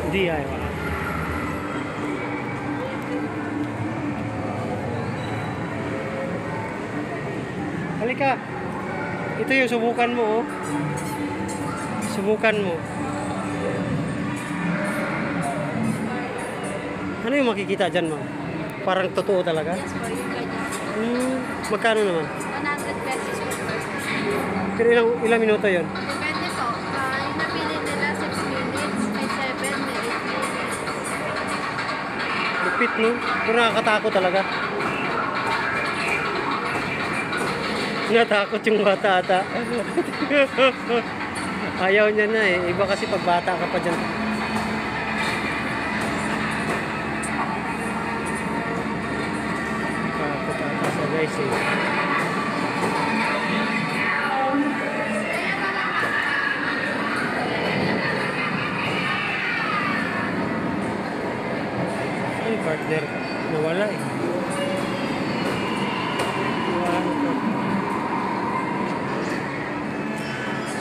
DIY. Halika. Ito yung subukan mo, oh. Subukan mo. Ano yung makikita dyan, ma'am? Parang totoo talaga? Yes po, yung ganyan. Magkano naman? 100 pesos per person. Pero ilang minuto yon? Depende po. Yung napili nila 6 minutes, may 7, may 8 minutes. Lupit, no? Pero nakakatakot talaga. Natakot yung bata ata. Ayaw niya na eh. Iba kasi pag bata ka pa dyan. Takot ata siya guys eh. Ay, partner. Nawala eh.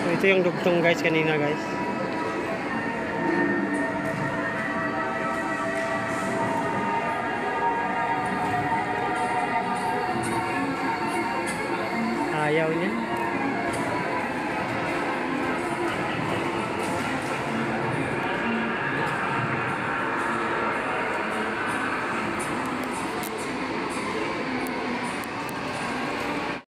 So, ito yung dugtong guys kanina guys. Ayaw niya.